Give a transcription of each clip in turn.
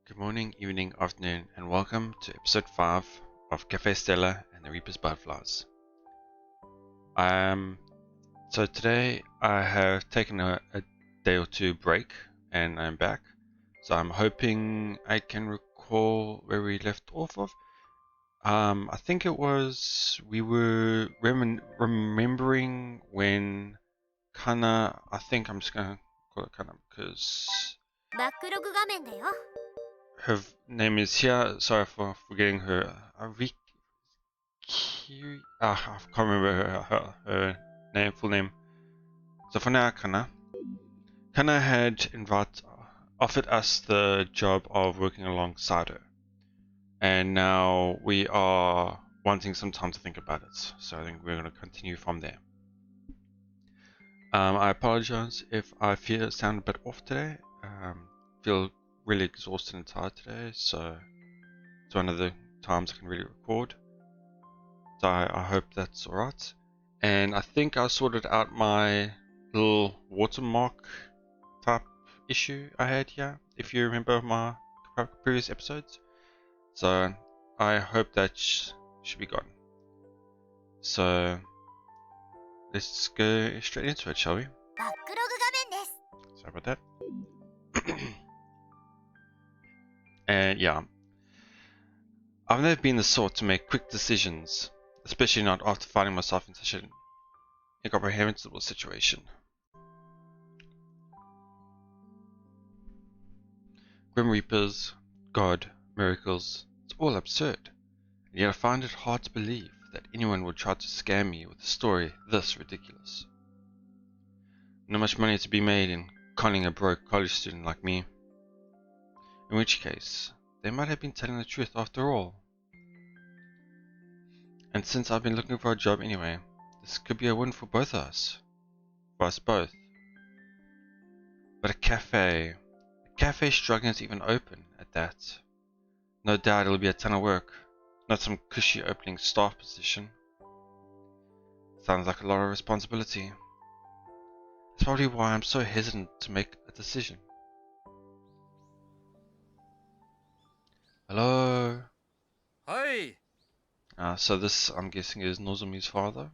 Good morning, evening, afternoon, and welcome to episode 5 of Café Stella and the Reaper's Butterflies. So today I have taken a day or two break and I'm back. So I'm hoping I can recall where we left off of. I think it was we were remembering when Kana, I think I'm just gonna call it Kana because her name is here. Sorry for forgetting her. I can't remember her name, full name. So for now, Kana had offered us the job of working alongside her, and now we are wanting some time to think about it. So I think we're going to continue from there. I apologize if I sound a bit off today. Feel really exhausted and tired today, so it's one of the times I can really record. So I hope that's alright. And I think I sorted out my little watermark type issue I had here, if you remember my previous episodes. So I hope that should be gone. So let's go straight into it, shall we? Sorry about that. And yeah, I've never been the sort to make quick decisions, especially not after finding myself in such an incomprehensible situation. Grim Reapers, God, miracles, it's all absurd, and yet I find it hard to believe that anyone would try to scam me with a story this ridiculous. Not much money to be made in conning a broke college student like me. In which case, they might have been telling the truth after all. And since I've been looking for a job anyway, this could be a win for both of us. For us both. But a cafe struggling to even open at that. No doubt it'll be a ton of work, not some cushy opening staff position. Sounds like a lot of responsibility. That's probably why I'm so hesitant to make a decision. Hello? Hi! So this, I'm guessing, is Nozomi's father?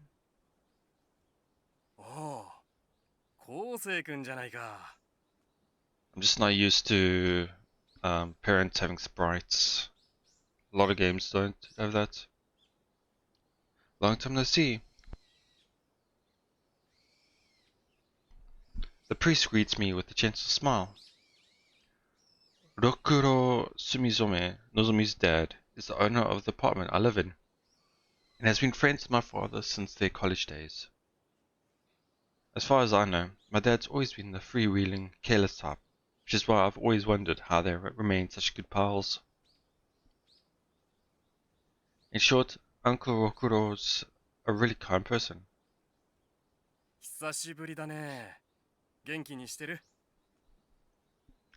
Oh, Kousei-kun じゃないか. I'm just not used to parents having sprites. A lot of games don't have that. Long time no see. The priest greets me with a gentle smile. Rokuro Sumizome, Nozomi's dad, is the owner of the apartment I live in, and has been friends with my father since their college days. As far as I know, my dad's always been the freewheeling, careless type, which is why I've always wondered how they remain such good pals. In short, Uncle Rokuro's a really kind person. 久しぶりだね。元気にしてる?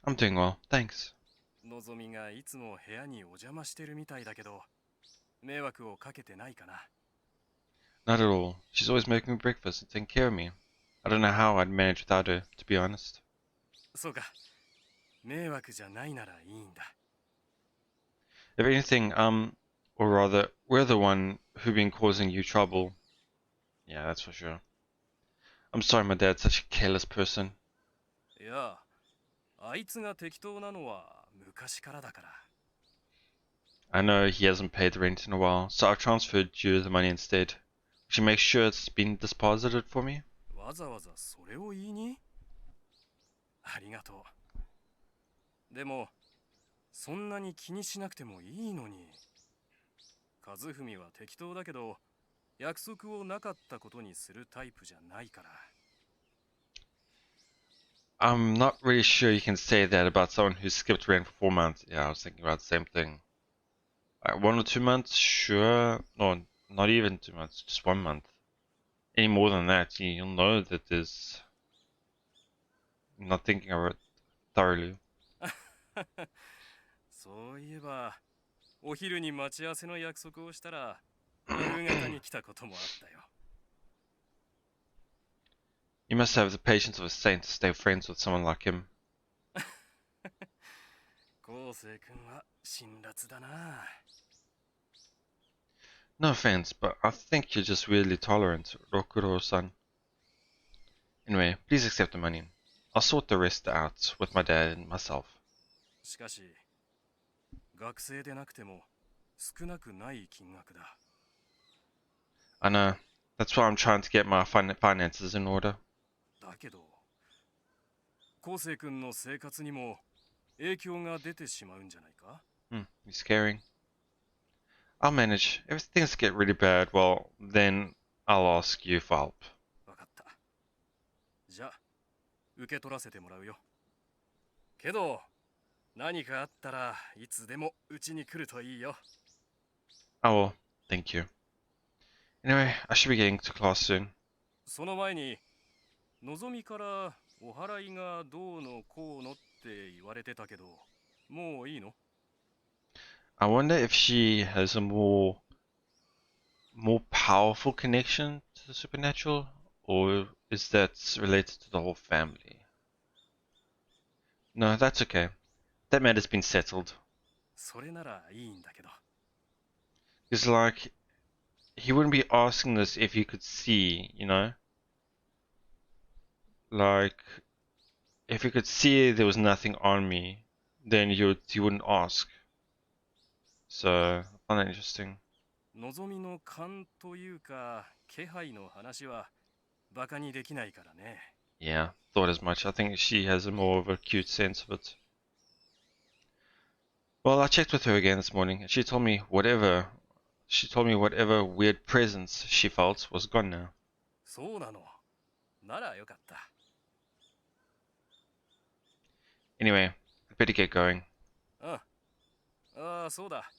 I'm doing well, thanks. のぞみがいつも部屋にお邪魔してるみたいだけど、迷惑をかけてないかな? Not at all. She's always making me breakfast and taking care of me. I don't know how I'd manage without her, to be honest. そうか。迷惑じゃないならいいんだ。If anything, or rather, we're the one who've been causing you trouble. Yeah, that's for sure. I'm sorry my dad's such a careless person. いや、あいつが適当なのは昔からだから。I know he hasn't paid the rent in a while, so I've transferred you the money instead. Would you make sure it's been deposited for me? わざわざそれを言いに? ありがとう。でも、そんなに気にしなくてもいいのに。和文は適当だけど、約束をなかったことにするタイプじゃないから。I'm not really sure you can say that about someone who skipped rent for 4 months. Yeah, I was thinking about the same thing. 1 or 2 months, sure. No, not even 2 months, just 1 month. Any more than that, you'll know that there's... I'm not thinking of it thoroughly. そういえば、お昼に待ち合わせの約束をしたら、夕方に来たこともあったよ。You must have the patience of a saint to stay friends with someone like him. 昴生君は辛辣だな。No offense, but I think you're just weirdly tolerant, Rokuro-san. Anyway, please accept the money. I'll sort the rest out with my dad and myself. しかし、学生でなくても少なくない金額だ。I know. That's why I'm trying to get my finances in order. だけど、昴生君の生活にも影響が出てしまうんじゃないか? You're scaring. I'll manage. If things get really bad, well, then I'll ask you for help. わかった。じゃあ、受け取らせてもらうよ。けど、何かあったらいつでもうちに来るといいよ。Oh well, thank you. Anyway, I should be getting to class soon. その前に、のぞみからお祓いがどうのこうのって言われてたけど、もういいの? I wonder if she has a more powerful connection to the supernatural, or is that related to the whole family? No, that's okay. That matter's been settled. それならいいんだけど。It's like, he wouldn't be asking this if he could see, you know? Like, if he could see there was nothing on me, then he wouldn't ask. So, I find that interesting. のぞみの勘というか気配の話はバカにできないからね。Yeah, thought as much. I think she has a more of a acute sense of it. Well, I checked with her again this morning, and she told me whatever weird presence she felt was gone now. そうなの。ならよかった。Anyway, I'd better get going. ああ、そうだ。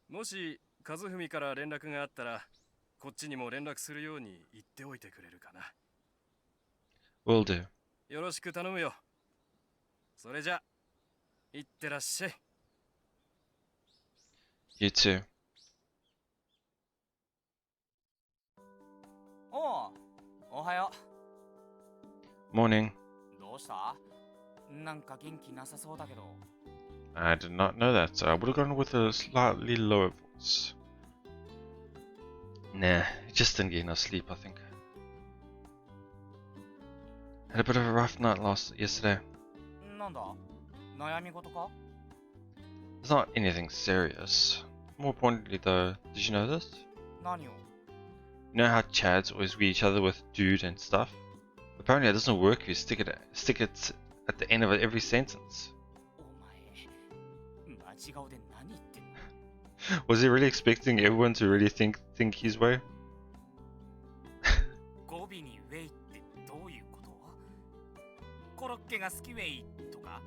もし和文から連絡があったら、こっちにも連絡するように言っておいてくれるかな。Will do. よろしく頼むよ。それじゃ、いってらっしゃい。You too. おう、おはよ Morning. う。どうした?なんか元気なさそうだけど。I did not know that, so I would have gone with a slightly lower voice. Nah, just didn't get enough sleep, I think. Had a bit of a rough night yesterday. なんだ?悩み事か? It's not anything serious. More importantly though, did you know this? 何を? You know how Chads always greet each other with dude and stuff? Apparently it doesn't work if you stick it at the end of every sentence. お前、間違うで何言ってんの? Was he really expecting everyone to really think his way? 語尾にウェイってどういうこと?コロッケが好きウェイとか?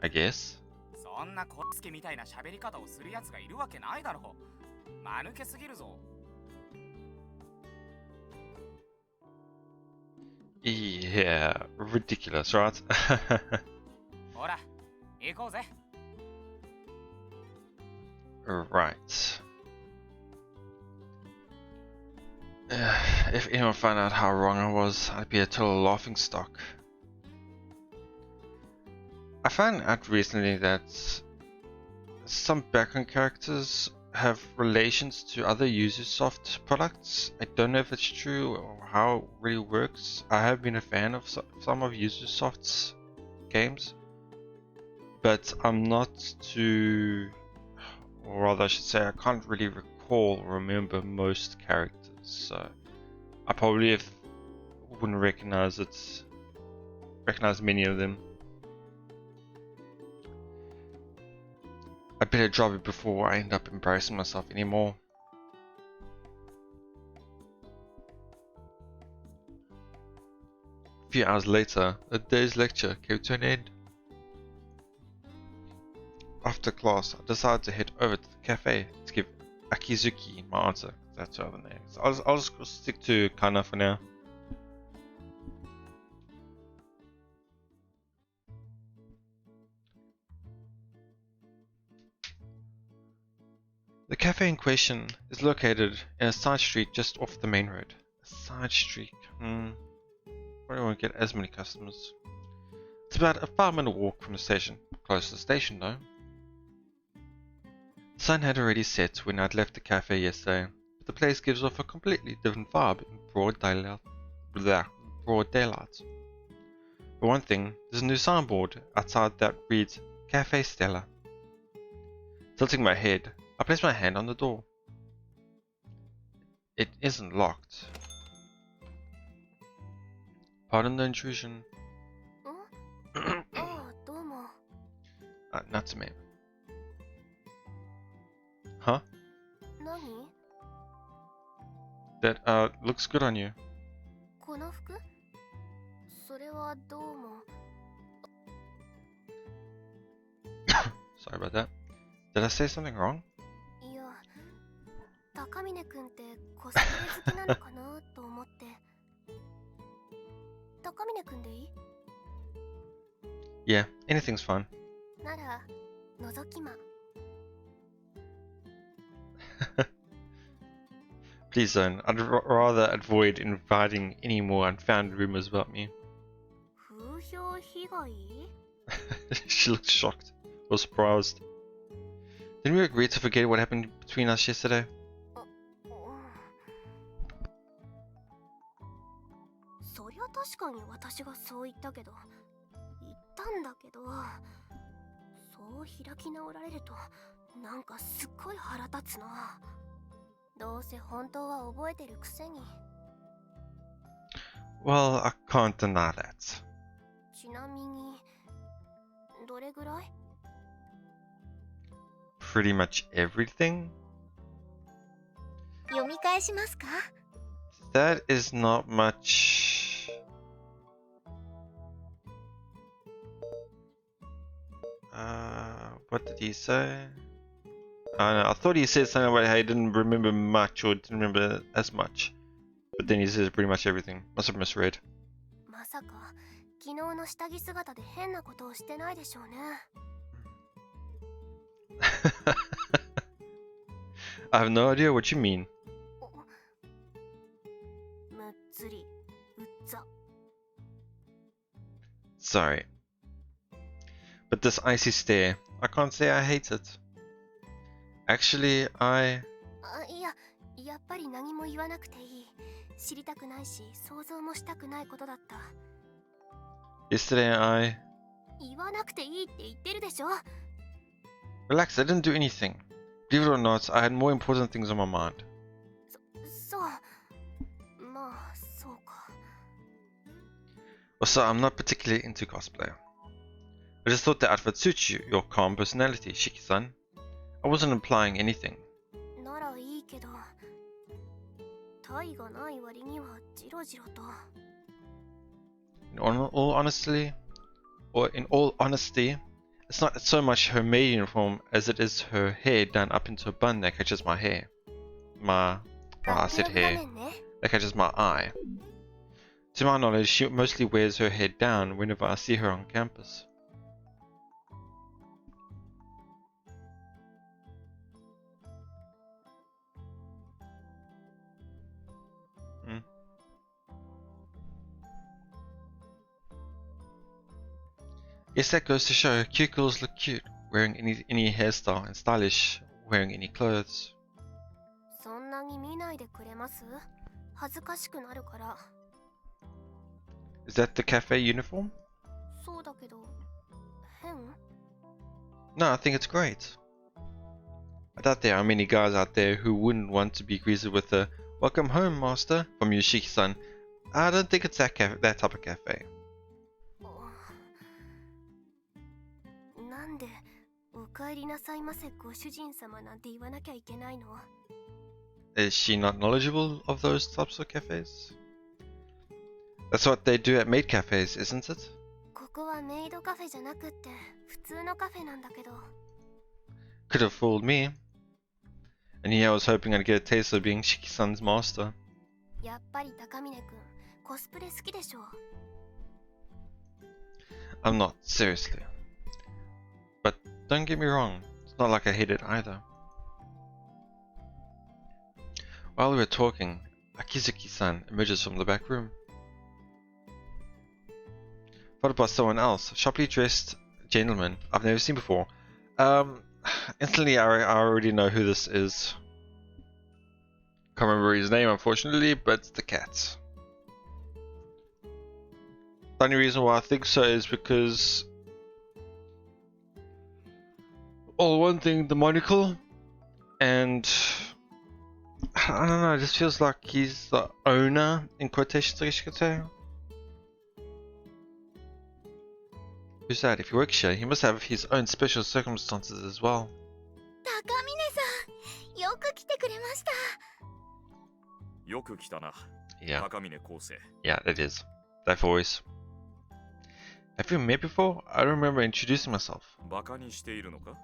I guess. そんなコロスケみたいな喋り方をするやつがいるわけないだろう。間抜けすぎるぞ。Yeah, ridiculous, right? ほら、行こうぜ。Right. If anyone found out how wrong I was, I'd be a total laughingstock. I found out recently that some background characters have relations to other Ubisoft products. I don't know if it's true or how it really works. I have been a fan of some of Ubisoft's games, but I'm not too, or rather I should say I can't really remember most characters, so I probably wouldn't recognize many of them. I better drop it before I end up embarrassing myself anymore. A few hours later, the day's lecture came to an end. After class, I decided to head over to the cafe to give Akizuki my answer. That's her other name. So I'll just stick to Kana for now. The cafe in question is located in a side street just off the main road. A side street. Probably won't get as many customers. about a 5-minute walk from the station. Close to the station though. The sun had already set when I'd left the cafe yesterday, but the place gives off a completely different vibe in broad daylight. For one thing, there's a new signboard outside that reads Café Stella. Tilting my head, I place my hand on the door. It isn't locked. Pardon the intrusion. Natsume. Huh? That looks good on you. Sorry about that. Did I say something wrong? Yeah, anything's fun. Please don't. I'd rather avoid inviting any more unfounded rumors about me. She looks shocked or surprised. Didn't we agree to forget what happened between us yesterday? Well, I can't deny that. Pretty much everything? That is not much. What did he say? I thought he said something about how he didn't remember much or didn't remember as much. But then he says pretty much everything. Must have misread. I have no idea what you mean. Sorry. But this icy stare, I can't say I hate it. Actually, yesterday Relax, I didn't do anything. Believe it or not, I had more important things on my mind. Also, I'm not particularly into cosplay. I just thought the outfit suits you, your calm personality, Shiki-san. I wasn't implying anything. In all honesty, it's not so much her maid uniform as it is her hair done up into a bun that catches my hair. I said hair. That catches my eye. To my knowledge, she mostly wears her hair down whenever I see her on campus. Yes, that goes to show cute girls look cute wearing any hairstyle and stylish wearing any clothes. Is that the cafe uniform? No, I think it's great. I doubt there are many guys out there who wouldn't want to be greeted with a "Welcome home, master" from Yoshiki-san. I don't think it's that type of cafe. Is she not knowledgeable of those types of cafes? That's what they do at maid cafes, isn't it? Could have fooled me. And here I was hoping I'd get a taste of being Shiki-san's master. I'm not, seriously. But don't get me wrong, it's not like I hate it either. While we were talking, Akizuki-san emerges from the back room. Followed by someone else, a sharply dressed gentleman I've never seen before. Instantly I already know who this is. Can't remember his name unfortunately, but it's the cat. The only reason why I think so is because, well, one thing, the monocle, and I don't know, it just feels like he's the owner, in quotations I guess you could say. Who's that? If he works here, he must have his own special circumstances as well. 高峰さん、よく来てくれました。よく来たな。 Yeah, 高峰康生。 yeah, that is. That voice. Have we met before? I don't remember introducing myself. バカにしているのか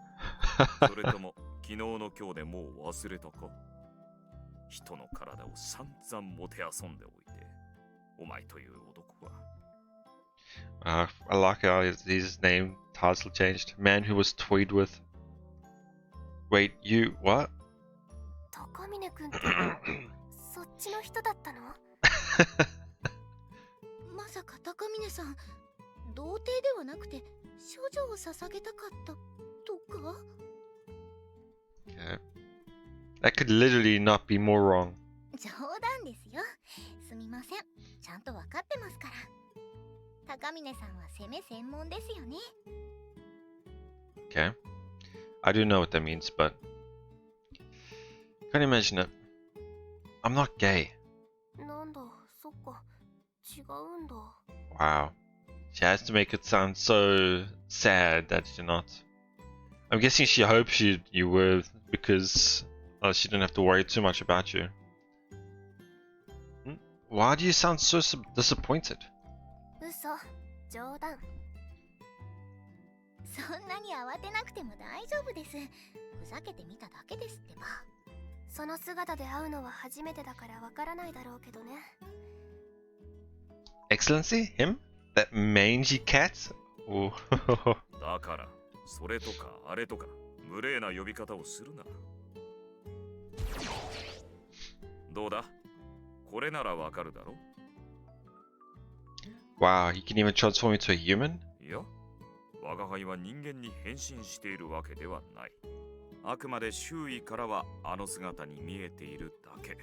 それとも昨日の今日でもう忘れたか人の体を散々もてあそんでおいて、お前という男は。I like how his name title changed. Man who was toyed with. Wait, you what? 高峰くんってそっちの人だったの？まさか高峰さん、童貞ではなくて処女を捧げたかったとか？ Okay. That could literally not be more wrong. 冗談ですよ。すみません。ちゃんとわかってますから。高峰さんは攻め専門ですよね。Okay. I do know what that means, but can't imagine it. I'm not gay. なんだ、そっか。違うんだ。 Wow. She has to make it sound so sad that you're not. I'm guessing she hopes you were because she didn't have to worry too much about you. Why do you sound so disappointed? 嘘、冗談。そんなに慌てなくても大丈夫です。ふざけてみただけですってば。その姿で会うのは初めてだからわからないだろうけどね。Excellency? Him? That mangy cat? Oh. だから、それとかあれとか無礼な呼び方をするな。どうだ？これならわかるだろ？ Wow, he can even transform into a human? いや、我が輩は人間に変身しているわけではない。あくまで周囲からはあの姿に見えているだけ。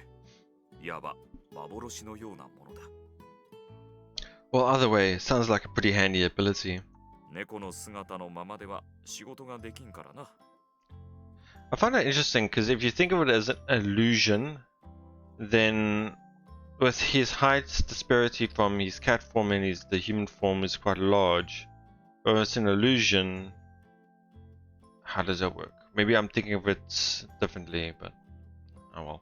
いわば幻のようなものだ。Well, either way, sounds like a pretty handy ability. 猫の姿のままでは仕事ができんからな。I find that interesting because if you think of it as an illusion, then with his height disparity from his cat form and the human form is quite large. But when it's an illusion, how does that work? Maybe I'm thinking of it differently, but oh well.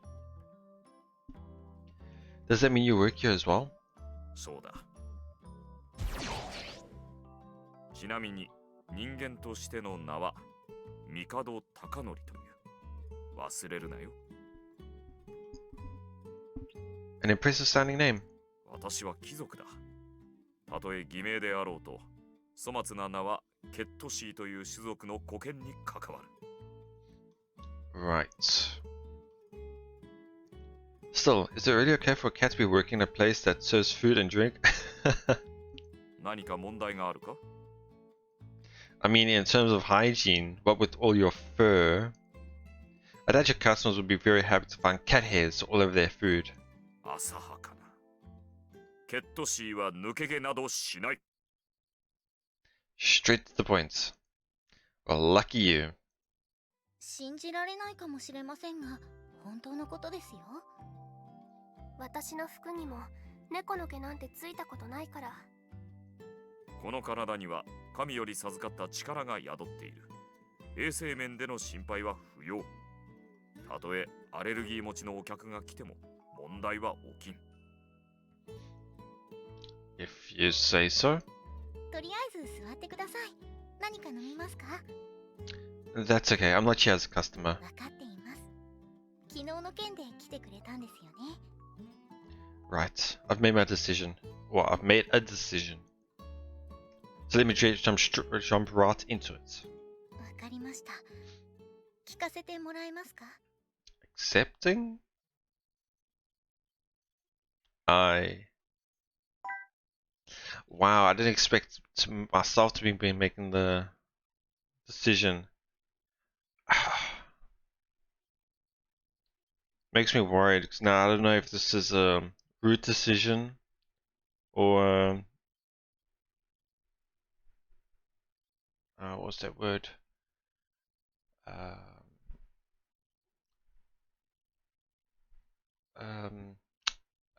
Does that mean you work here as well? そうだ。ちなみに人間としての名は帝貴則という。忘れるなよ。An impressive sounding name. 私は貴族だ。たとえ偽名であろうと、粗末な名はケットシーという種族の古剣に関わる。Right. Still, is it really okay for a cat to be working in a place that serves food and drink? 何か問題があるか？ I mean, in terms of hygiene, what with all your fur, I doubt your customers would be very happy to find cat hairs all over their food. 浅はかな。ケットシーは抜け毛などしない。Straight to the point. Well, lucky you. 信じられないかもしれませんが、本当のことですよ。私の服にも猫の毛なんてついたことないから。この体には神より授かった力が宿っている。衛生面での心配は不要。たとえアレルギー持ちのお客が来ても問題は起きん。If you say so. とりあえず座ってください。何か飲みますか？ That's okay, I'm not here as a customer. わかっています。昨日の件で来てくれたんですよね。Right, I've made my decision. Well, I've made a decision. So let me jump right into it. わかりました。聞かせてもらえますか？ Accepting? Wow, I didn't expect myself to be making the decision. Makes me worried because now I don't know if this is a root decision or what's that word?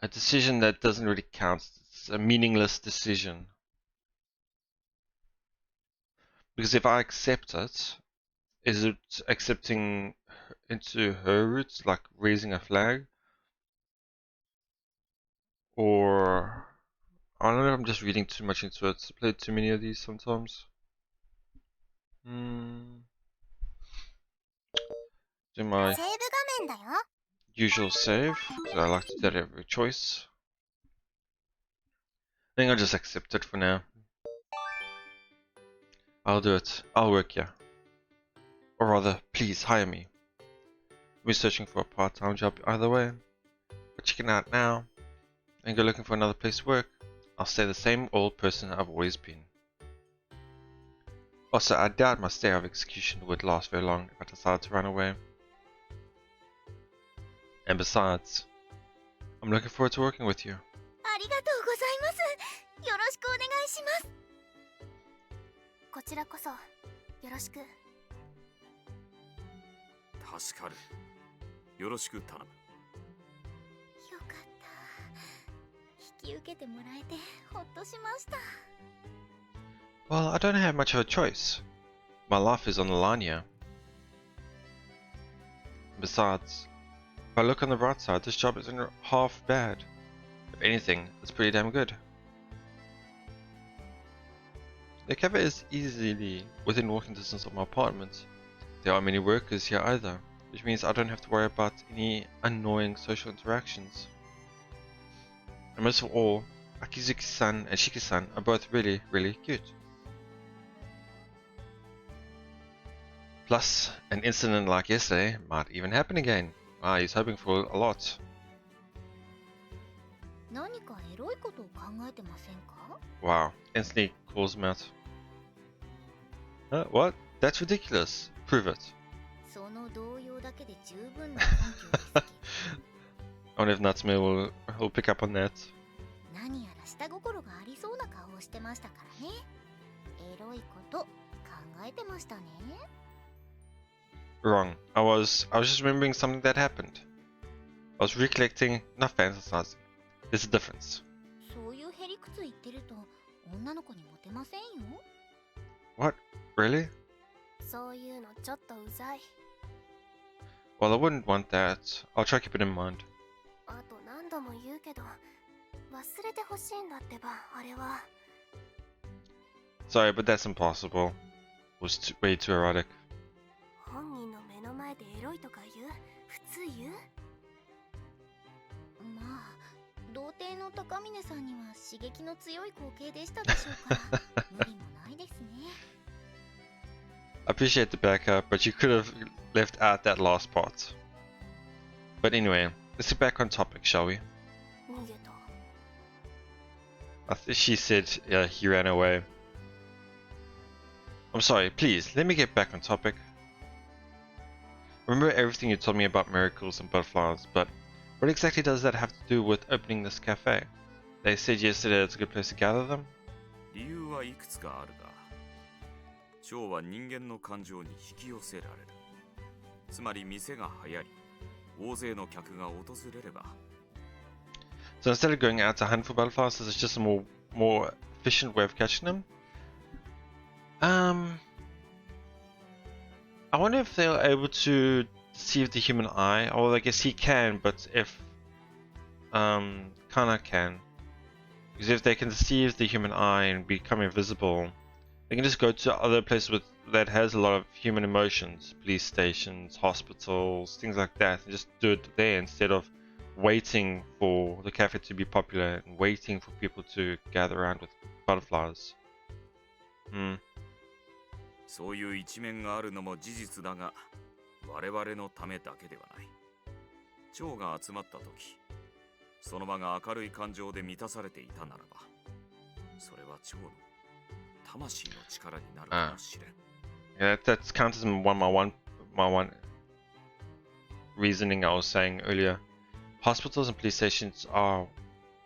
A decision that doesn't really count. It's a meaningless decision. Because if I accept it, is it accepting into her roots, like raising a flag? Or I don't know if I'm just reading too much into it. I played too many of these sometimes. Do my usual save, because I like to do that every choice. I think I'll just accept it for now. I'll do it. I'll work here. Or rather, please hire me. We're searching for a part-time job either way. But checking out now and go looking for another place to work. I'll stay the same old person I've always been. Also, I doubt my stay of execution would last very long if I decided to run away. And besides, I'm looking forward to working with you. ありがとうございます。よろしくお願いします。こちらこそよろしく。助かる。よろしく頼む。よかった。引き受けてもらえてほっとしました。Well, I don't have much of a choice. My life is on the line here. Besides, if I look on the bright side, this job isn't half bad. If anything, it's pretty damn good. The cafe is easily within walking distance of my apartment. There aren't many workers here either, which means I don't have to worry about any annoying social interactions. And most of all, Akizuki-san and Shiki-san are both really, really cute. Plus, an incident like yesterday might even happen again. Wow, he's hoping for a lot. 何かエロいことを考えてませんか? Wow, instantly calls him out. What? That's ridiculous. Prove it. その動揺だけで十分な根拠ですけど。I wonder if Natsume will pick up on that. 何やら下心がありそうな顔をしてましたからね。エロいこと考えてましたね。Wrong. I was just remembering something that happened. I was recollecting, not fantasizing. There's a difference. そういうへりくつ言ってると女の子にモテませんよ。What? Really? そういうのちょっとうざい。Well, I wouldn't want that. I'll try to keep it in mind. あと何度も言うけど、忘れてほしいんだってば、あれは。Sorry, but that's impossible. It was way too erotic. 本人の目の前でエロいとか言う？普通言う？まあ、童貞の高峰さんには刺激の強い光景でしたでしょうから、無理もないですね。I appreciate the backup, but you could have left out that last part. But anyway, let's get back on topic, shall we? 逃げた。She said he ran away. I'm sorry, please, let me get back on topic. Remember everything you told me about miracles and butterflies, but what exactly does that have to do with opening this cafe? They said yesterday it's a good place to gather them? 理由はいくつかあるが、蝶は人間の感情に引き寄せられる。つまり店が流行り、大勢の客が訪れれば。So instead of going out to hunt for butterflies, this is just a more efficient way of catching them? I wonder if they're able to deceive the human eye. Well, I guess he can, but if Kana can. Because if they can deceive the human eye and become invisible, they can just go to other places that has a lot of human emotions, police stations, hospitals, things like that, and just do it there instead of waiting for the cafe to be popular and waiting for people to gather around with butterflies. そういう一面があるのも事実だが、我々のためだけではない。蝶が集まった時、その場が明るい感情で満たされていたならば、それは蝶の魂の力になるかもしれん。Yeah, that counts as my one reasoning I was saying earlier. Hospitals and police stations are,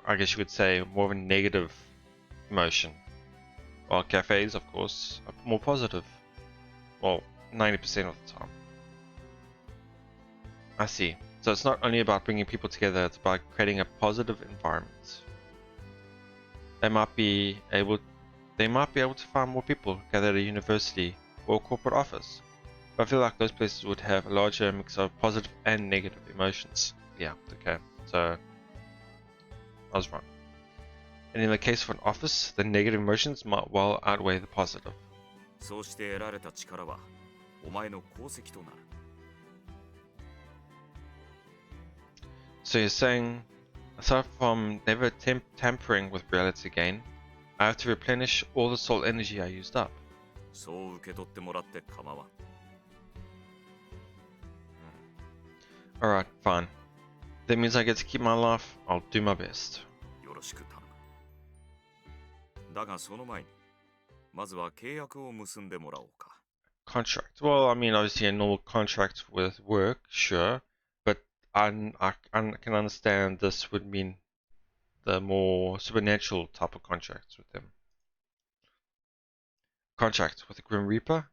I guess you could say, more of a negative emotion. While cafes, of course, are more positive. Well, 90% of the time. I see. So it's not only about bringing people together, it's about creating a positive environment. They might be able to find more people gathered at a university or a corporate office. But I feel like those places would have a larger mix of positive and negative emotions. Yeah, okay. So I was wrong. And in the case of an office, the negative emotions might well outweigh the positive. そうして得られた力はお前の功績となる。So you're saying, aside from never tampering with reality again, I have to replenish all the soul energy I used up. そう受け取ってもらって構わん。Alright, fine. That means I get to keep my life. I'll do my best. よろしく頼む。だがその前に、まずは契約を結んでもらおうか。Contract. Well, I mean, obviously a normal contract with work, sure. But I can understand this would mean the more supernatural type of contracts with them. Contract with the Grim Reaper?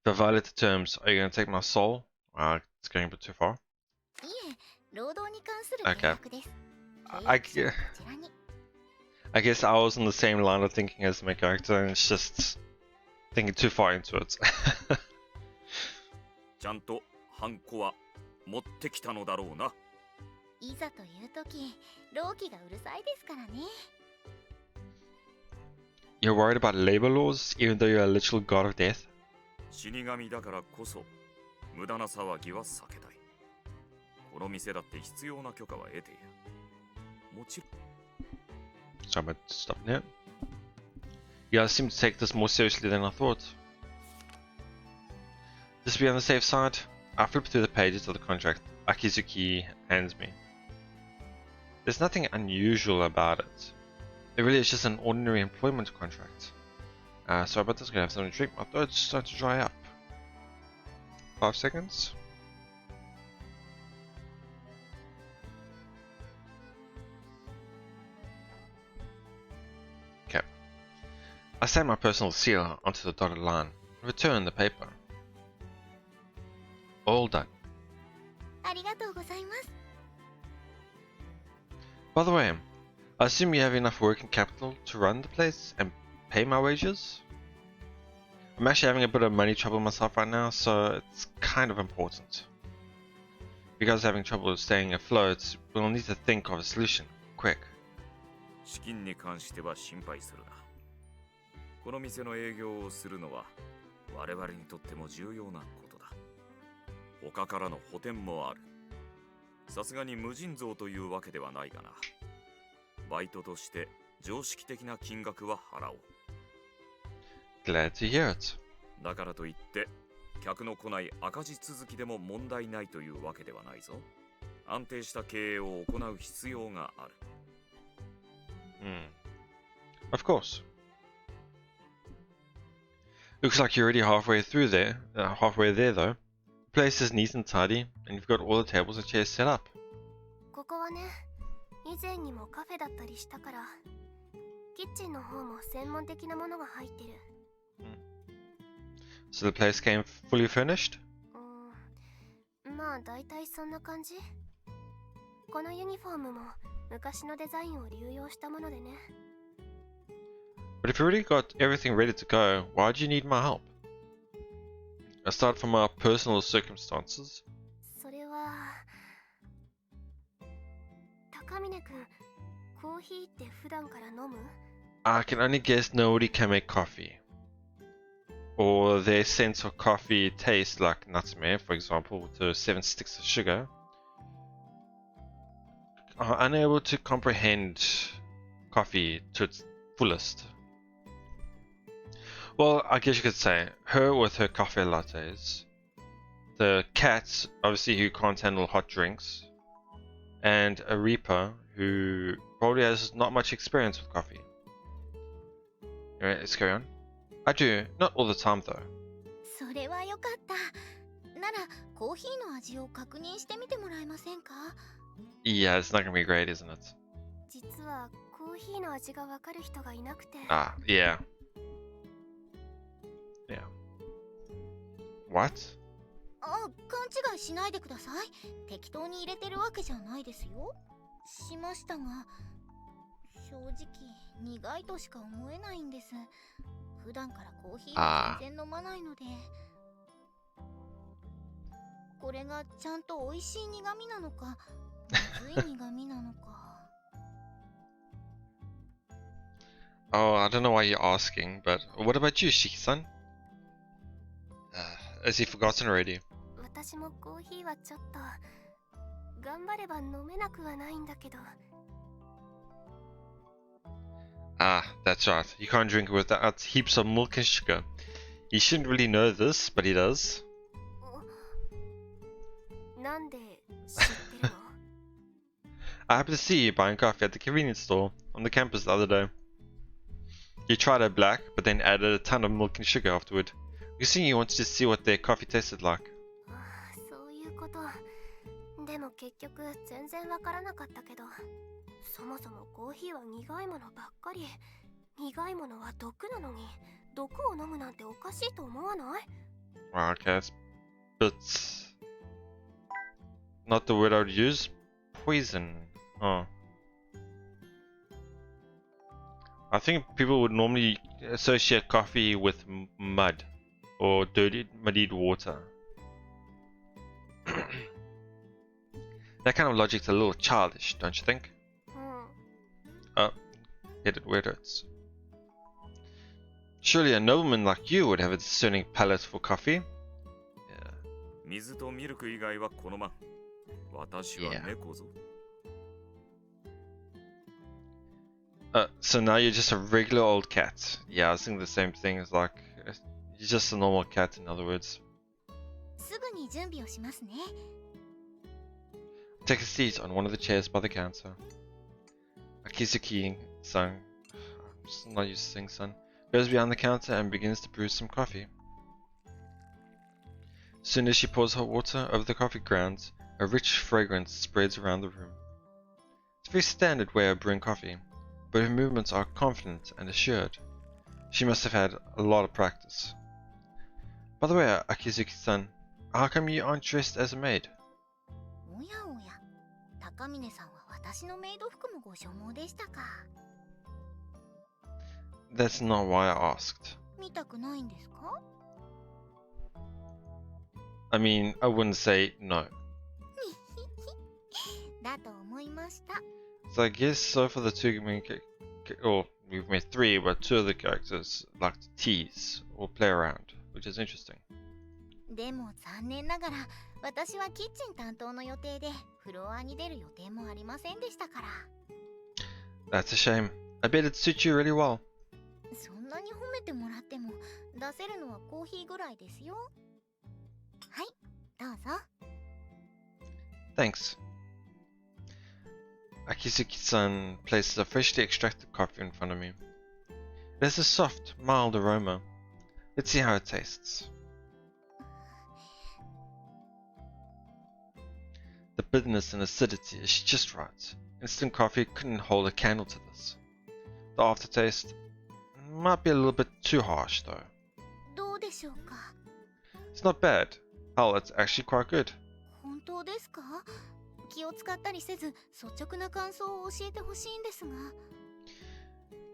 If I violate the terms, are you going to take my soul? It's going a bit too far. Okay. I guess I was in the same line of thinking as my character, and it's just thinking too far into it. ちゃんとハンコは持ってきたのだろうな。いざという時、労基がうるさいですからね。You're worried about labor laws, even though you're a literal god of death? 死神だからこそ無駄な騒ぎは避けたい。この店だって必要な許可は得ている。もちろん。So I'm going to stop now. You guys seem to take this more seriously than I thought. Just to be on the safe side, I flip through the pages of the contract Akizuki hands me. There's nothing unusual about it. It really is just an ordinary employment contract. Sorry about this, I'm gonna have something to drink. My throat's starting to dry up. 5 seconds. Okay. I stamp my personal seal onto the dotted line and return the paper. All done. By the way, I assume you have enough working capital to run the place and pay my wages? I'm actually having a bit of money trouble myself right now, so it's kind of important. If you guys are having trouble staying afloat, we'll need to think of a solution, quick. 資金に関しては心配するな。この店の営業をするのは我々にとっても重要なことだ。他からの補填もある。さすがに無尽蔵というわけではないがな。バイトとして常識的な金額は払おう。Glad to hear it. だからといって客の来ない赤字続きでも問題ないというわけではないぞ。安定した経営を行う必要がある。Of course. Looks like you're already halfway there though. The place is neat and tidy, and you've got all the tables and chairs set up. ここはね、以前にもカフェだったりしたから、キッチンの方も専門的なものが入ってる。So the place came fully furnished? まあ大体そんな感じ。このユニフォームも昔のデザインを流用したものでね。But if you already got everything ready to go, why do you need my help? Aside from our personal circumstances? それは高峰君、コーヒーって普段から飲む？ I can only guess nobody can make coffee. Or their sense of coffee tastes like nutmeg, for example, with the 7 sticks of sugar, are unable to comprehend coffee to its fullest. Well, I guess you could say, her with her coffee lattes, the cat, obviously, who can't handle hot drinks, and a reaper who probably has not much experience with coffee. Anyway, let's carry on. I do, not all the time though. それはよかった。ならコーヒーの味を確認してみてもらえませんか？ Yeah, it's not gonna be great, isn't it? 実はコーヒーの味がわかる人がいなくて。Ah, yeah. Yeah. What? あ、勘違いしないでください。適当に入れてるわけじゃないですよ。しましたが、正直苦いとしか思えないんです。普段からコーヒーは全然飲まないので。これがちゃんと美味しい苦味なのか、まずい苦味なのか。Oh, I don't know why you're asking, but what about you, Shiki-san? Has he forgotten already? 私もコーヒーはちょっと頑張れば飲めなくはないんだけど。Ah, that's right. You can't drink it without heaps of milk and sugar. You shouldn't really know this, but he does. なんで知ってるの？ I happened to see you buying coffee at the convenience store on the campus the other day. You tried it black, but then added a ton of milk and sugar afterward. You see, you wanted to see what their coffee tasted like. そういうこと。でも結局全然わからなかったけど、そもそもコーヒーは苦いものばっかり。苦いものは毒なのに、毒を飲むなんておかしいと思わない？ Well, okay, it's a bit... not the word I would use. Poison. Oh. I think people would normally associate coffee with mud or dirty, muddied water. That kind of logic's a little childish, don't you think? Oh, hit it where it hurts. Surely a nobleman like you would have a discerning palate for coffee. Yeah. 水とミルク以外は好まん。私は猫ぞ。So now you're just a regular old cat. Yeah, I was thinking the same thing. It's like, you're just a normal cat, in other words. すぐに準備をしますね。Take a seat on one of the chairs by the counter. Akizuki-san, I'm just not used to saying son, goes behind the counter and begins to brew some coffee. Soon as she pours hot water over the coffee grounds, a rich fragrance spreads around the room. It's a very standard way of brewing coffee, but her movements are confident and assured. She must have had a lot of practice. By the way, Akizuki-san, how come you aren't dressed as a maid? おやおや、高峰さんは私のメイド服もご所望でしたか。That's not why I asked. 見たくないんですか？ I mean, I wouldn't say no. だと思いました。 So I guess so for the two main or we've met three, but two of the characters like to tease or play around, which is interesting. でも残念ながら私はキッチン担当の予定でフロアに出る予定もありませんでしたから。 That's a shame. I bet it suits you really well. そんなに褒めてもらっても出せるのはコーヒーぐらいですよ。はい、どうぞ。 Thanks. Akizuki-san places a freshly extracted coffee in front of me. It has a soft, mild aroma. Let's see how it tastes. The bitterness and acidity is just right. Instant coffee couldn't hold a candle to this. The aftertaste might be a little bit too harsh though. どうでしょうか。 It's not bad. Hell, it's actually quite good. 本当ですか？気を使ったりせず率直な感想を教えてほしいんですが。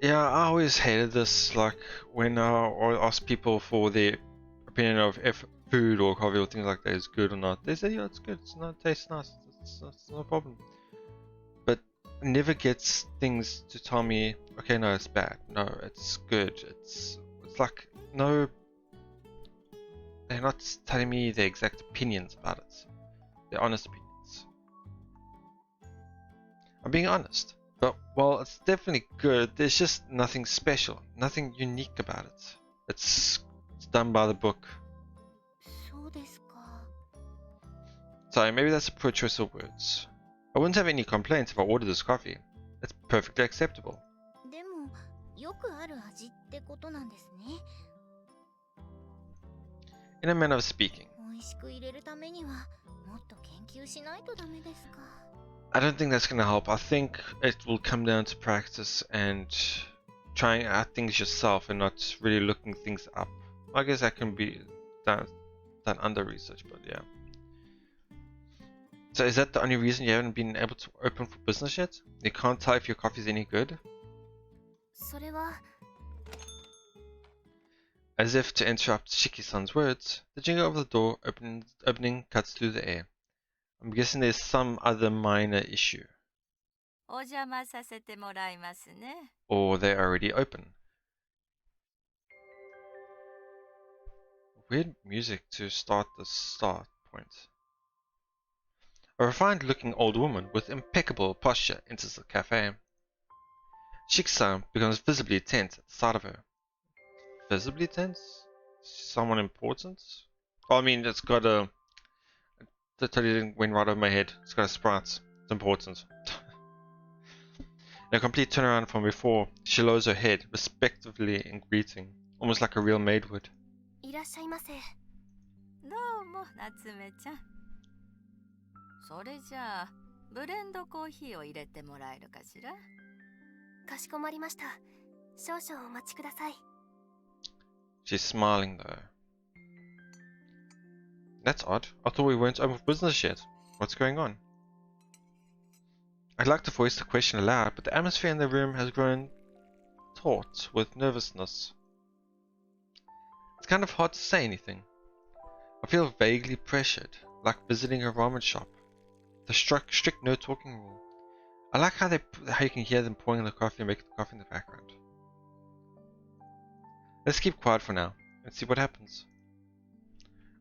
Yeah, I always hated this, like, when I ask people for their opinion of if food or coffee or things like that is good or not. They say, yeah, it's good, it's not, it tastes nice, it's no problem. But never gets things to tell me, okay, no, it's bad, no, it's good, it's like, no, they're not telling me their exact opinions about it. They're honest opinions. I'm being honest. But while it's definitely good, there's just nothing special, nothing unique about it. It's done by the book. そうですか。 Sorry, maybe that's a poor choice of words. I wouldn't have any complaints if I ordered this coffee. It's perfectly acceptable. でもよくある味ってことなんですね。 In a manner of speaking. 美味しく入れるためにはもっと研究しないとダメですか。 I don't think that's gonna help. I think it will come down to practice and trying out things yourself and not really looking things up. I guess that can be done under research, but yeah. So is that the only reason you haven't been able to open for business yet? You can't tell if your coffee's any good? それは As if to interrupt Shiki-san's words, the jingle over the door opening cuts through the air. I'm guessing there's some other minor issue. お邪魔させてもらいますね。 Or they're already open. Weird music to start the start point. A refined-looking old woman with impeccable posture enters the cafe. Shiki-san becomes visibly tense at the sight of her. Visibly tense? Someone important? Oh, I mean, it's got a... That totally went right over my head. It's got a sprite. It's important. In a complete turnaround from before, she lowers her head, respectively in greeting, almost like a real maid would. いらっしゃいませ。どうも、夏目ちゃん。それじゃあ、ブレンドコーヒーを入れてもらえるかしら？かしこまりました。少々お待ちください。 She's smiling though. That's odd. I thought we weren't open for business yet. What's going on? I'd like to voice the question aloud, but the atmosphere in the room has grown taut with nervousness. It's kind of hard to say anything. I feel vaguely pressured, like visiting a ramen shop. The strict no talking rule. I like how you can hear them pouring the coffee and making the coffee in the background. Let's keep quiet for now and see what happens.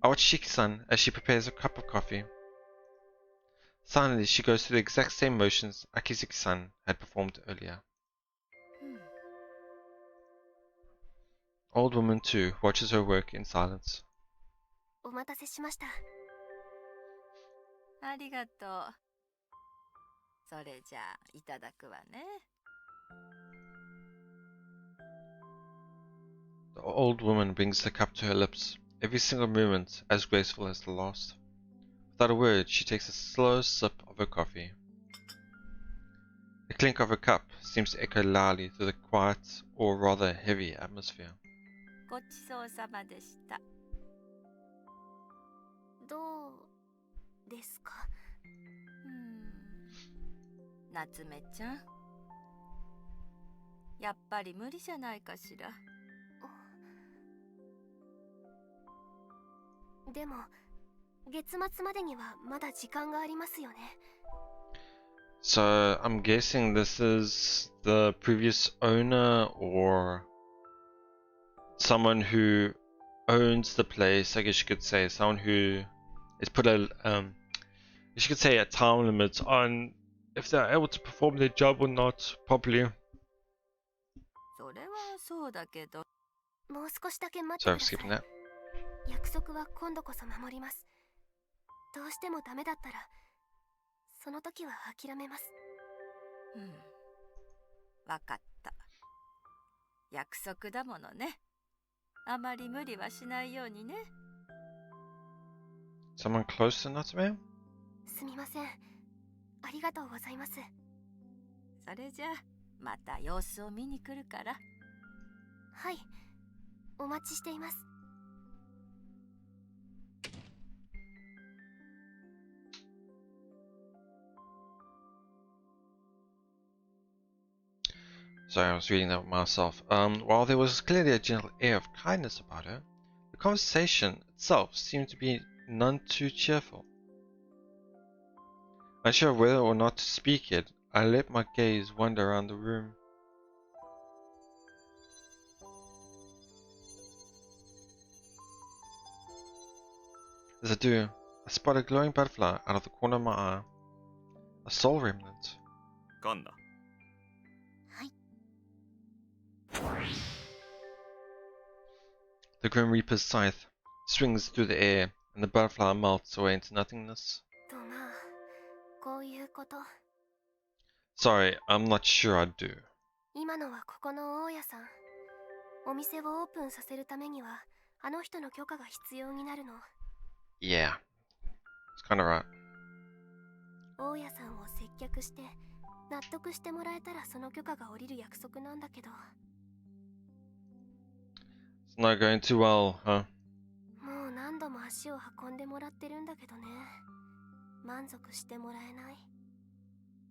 I watch Shiki-san as she prepares a cup of coffee. Silently, she goes through the exact same motions Akizuki-san had performed earlier. Old woman too watches her work in silence. お待たせしました。ありがとう。それじゃあ、いただくわね。The old woman brings the cup to her lips, every single movement as graceful as the last. Without a word, she takes a slow sip of her coffee. The clink of her cup seems to echo loudly through the quiet, or rather heavy atmosphere. ごちそうさまでした。どうですか？夏目ちゃん。やっぱり無理じゃないかしら。でも月末までにはまだ時間がありますよね。 So I'm guessing this is the previous owner or someone who owns the place. I guess you could say someone who has put a you could say a time limit on if they're able to perform their job or not properly. それはそうだけど。もう少しだけ待って Sorry く for ださ skipping い。 that. 約束は今度こそ守ります。どうしてもダメだったらその時は諦めます。わかった。約束だものね。あまり無理はしないようにね。Someone close to Natsume? すみません。ありがとうございます。それじゃあ、また様子を見に来るから。はい。お待ちしています。 Sorry, I was reading that myself. While there was clearly a gentle air of kindness about her, the conversation itself seemed to be none too cheerful. Unsure whether or not to speak it, I let my gaze wander around the room. As I do, I spot a glowing butterfly out of the corner of my eye. A soul remnant. ガンナ。 The Grim Reaper's scythe swings through the air, and the butterfly melts away into nothingness. とまあこういうこと。 Sorry, I'm not sure I do. 今のはここの大家さん。お店をオープンさせるためにはあの人の許可が必要になるの。 Yeah, it's kind of right. 大家さんを接客して納得してもらえたらその許可が下りる約束なんだけど。 It's not going too well, huh? もう何度も足を運んでもらってるんだけどね。満足してもらえない。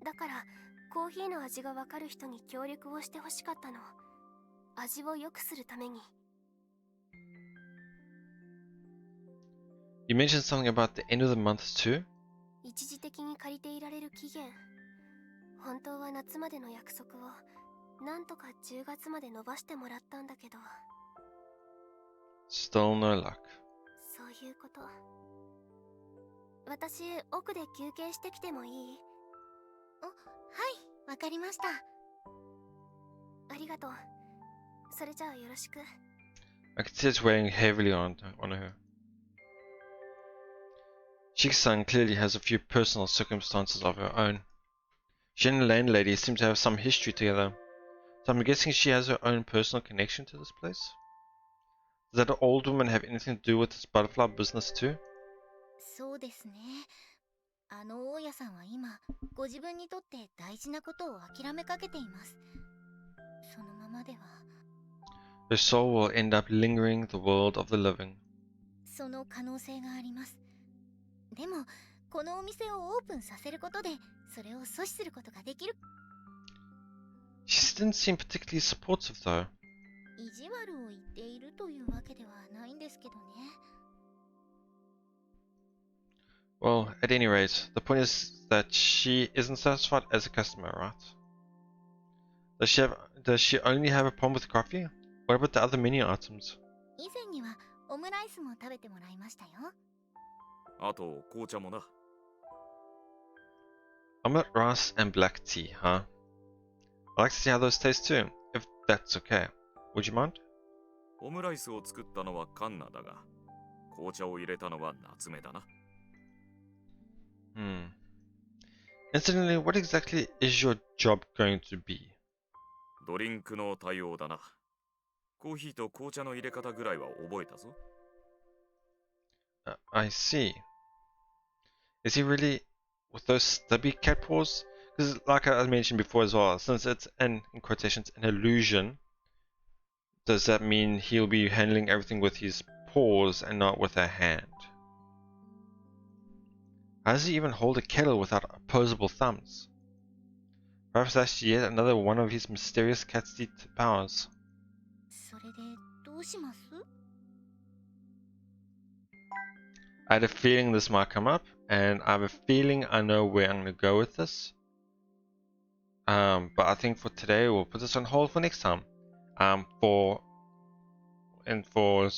だからコーヒーの味がわかる人に協力をしてほしかったの。味を良くするために。 You mentioned something about the end of the month too? 一時的に借りていられる期限。本当は夏までの約束をなんとか10月まで伸ばしてもらったんだけど。 Still no luck. そういうこと。私、奥で休憩してきてもいい？はい、わかりました。ありがとう。それじゃあよろしく。 I can see it's weighing heavily on her. Shiki-san clearly has a few personal circumstances of her own. She and the landlady seem to have some history together, so I'm guessing she has her own personal connection to this place? Does that old woman have anything to do with this butterfly business too? そうですね。あの大家さんは今、ご自分にとって大事なことを諦めかけています。そのままでは。 Her soul will end up lingering the world of the living. その可能性があります。でも、このお店をオープンさせることで、それを阻止することができる。 She didn't seem particularly supportive though. 意地悪を言っているというわけではないんですけどね。 Well, at any rate, the point is that she isn't satisfied as a customer, right? Does she only have a problem with coffee? What about the other menu items? 以前にはオムライスも食べてもらいましたよ。あと紅茶もな。 Omelette rice and black tea, huh? I'd like to see how those taste too, if that's okay. Would you mind? オムライスを作ったのはカンナだが、紅茶を入れたのは夏目だな。 Incidentally, what exactly is your job going to be? ドリンクの対応だな。コーヒーと紅茶の入れ方ぐらいは覚えたぞ。I see. Is he really with those stubby cat paws? Because, like I mentioned before as well, since it's in quotations, an illusion, does that mean he'll be handling everything with his paws and not with a hand? How does he even hold a kettle without opposable thumbs? Perhaps that's yet another one of his mysterious cat's teeth powers. それでどうします？ I had a feeling this might come up, and I have a feeling I know where I'm going to go with this. But I think for today we'll put this on hold for next time. For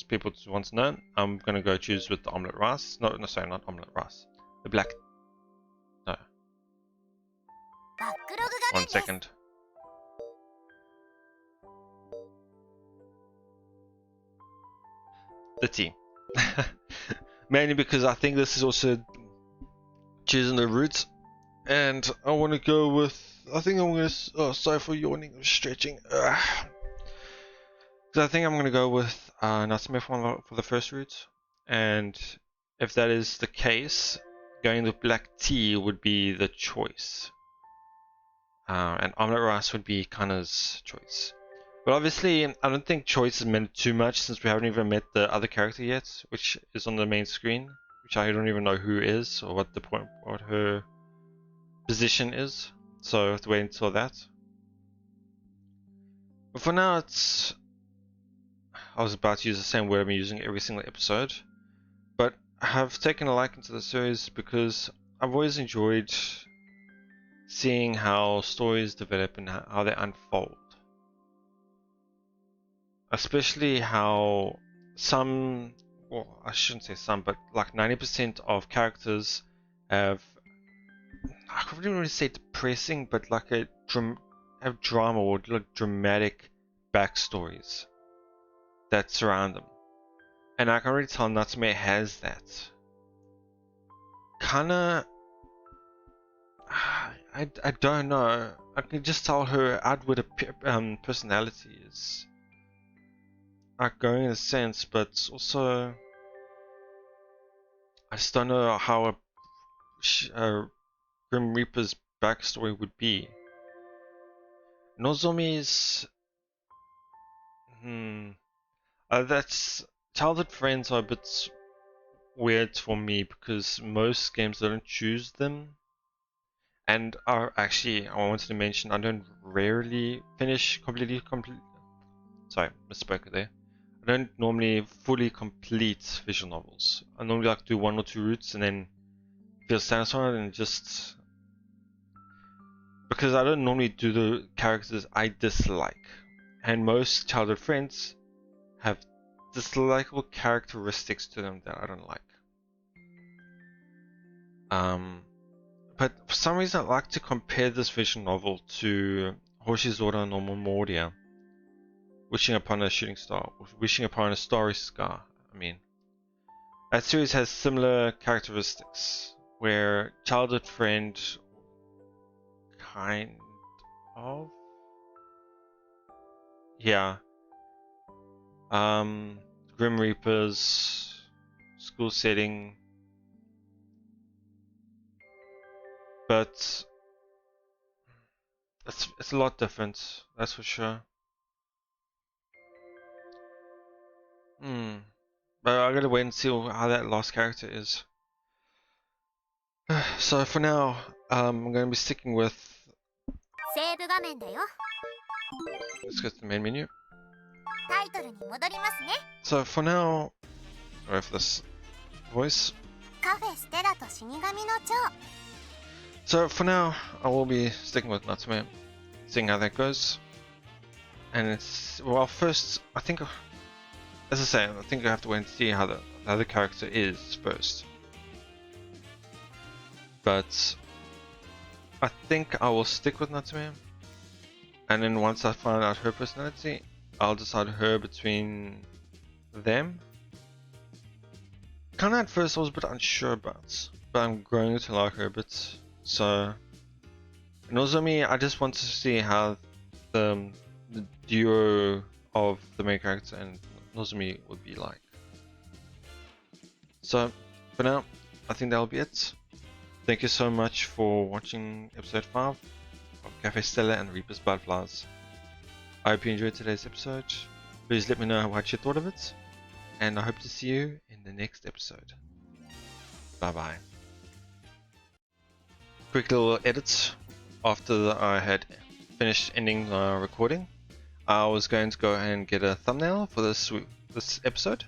people to want to know, I'm going to go choose with the omelette rice. No, sorry, not omelette rice. The black. No. バックログ画面 One です。 second. The tea. Mainly because I think this is also choosing the route, and I want to go with. I think I'm gonna. Oh, sorry for yawning. I'm stretching. Because I think I'm gonna go with Natsume for the first route, and if that is the case, going with black tea would be the choice, and omelette rice would be Kana's choice. But obviously, I don't think choice is meant too much since we haven't even met the other character yet, which is on the main screen, which I don't even know who is or what her position is. So I have to wait until that. But for now, I was about to use the same word I'm using every single episode, but I have taken a liking to the series because I've always enjoyed seeing how stories develop and how they unfold. Especially how some, well, I shouldn't say some, but like 90% of characters have, I couldn't really say depressing, but like have drama or like dramatic backstories that surround them. And I can already tell Natsume has that. Kana I don't know. I can just tell her outward personality is outgoing in a sense, but also I just don't know how a Grim Reaper's backstory would be. Nozomi's that's childhood friends are a bit weird for me because most games don't choose them. And are actually, I wanted to mention, I don't rarely finish sorry, misspoke there. I don't normally fully complete visual novels. I normally like to do 1 or 2 routes and then feel satisfied and just... Because I don't normally do the characters I dislike. And most childhood friends have dislikable characteristics to them that I don't like. But for some reason I like to compare this visual novel to Hoshizora no Momoria, Wishing Upon a Shooting Star, Wishing Upon a Starry Sky, I mean. That series has similar characteristics, where childhood friend, kind of, yeah, Grim Reapers, school setting, but it's a lot different, that's for sure. But I gotta wait and see how that last character is. So for now, I'm gonna be sticking with. セーブ画面だよ。 Let's go to the main menu. タイトルに戻りますね。 So for now, wait for this voice. カフェステラと死神の蝶。 So for now, I will be sticking with Natsume, seeing how that goes. And it's well, first I think, as I say, I think I have to wait and see how the other character is first. But I think I will stick with Natsume, and then once I find out her personality, I'll decide her between them. Kinda at first I was a bit unsure about, but I'm growing to like her a bit. So, and also me, I just want to see how the duo of the main character and Nozomi would be like. So, for now, I think that'll be it. Thank you so much for watching episode 5 of Café Stella and Reaper's Butterflies. I hope you enjoyed today's episode. Please let me know what you thought of it, and I hope to see you in the next episode. Bye bye. Quick little edit after I had finished ending the recording. I was going to go and get a thumbnail for this episode,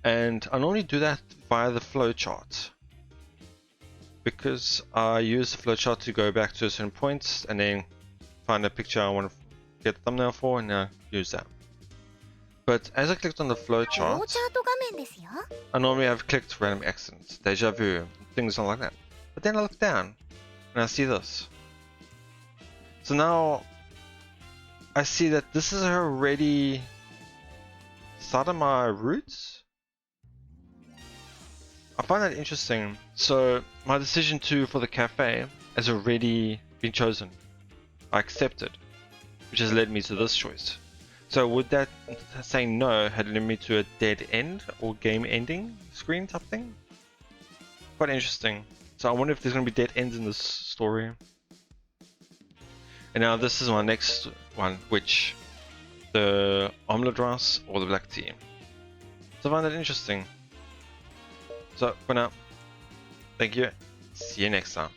and I normally do that via the flowchart because I use the flowchart to go back to a certain point and then find a picture I want to get a thumbnail for and use that. But as I clicked on the flowchart, I normally have clicked random accidents, deja vu, things like that. But then I look down and I see this. So now I see that this is already started my roots. I find that interesting. So my decision for the cafe has already been chosen. I accepted, which has led me to this choice. So would that saying no had led me to a dead end or game ending screen type thing? Quite interesting. So I wonder if there's going to be dead ends in this story. And now this is my next one, which the omelette rice or the black tea. So I find that interesting. So for now, thank you. See you next time.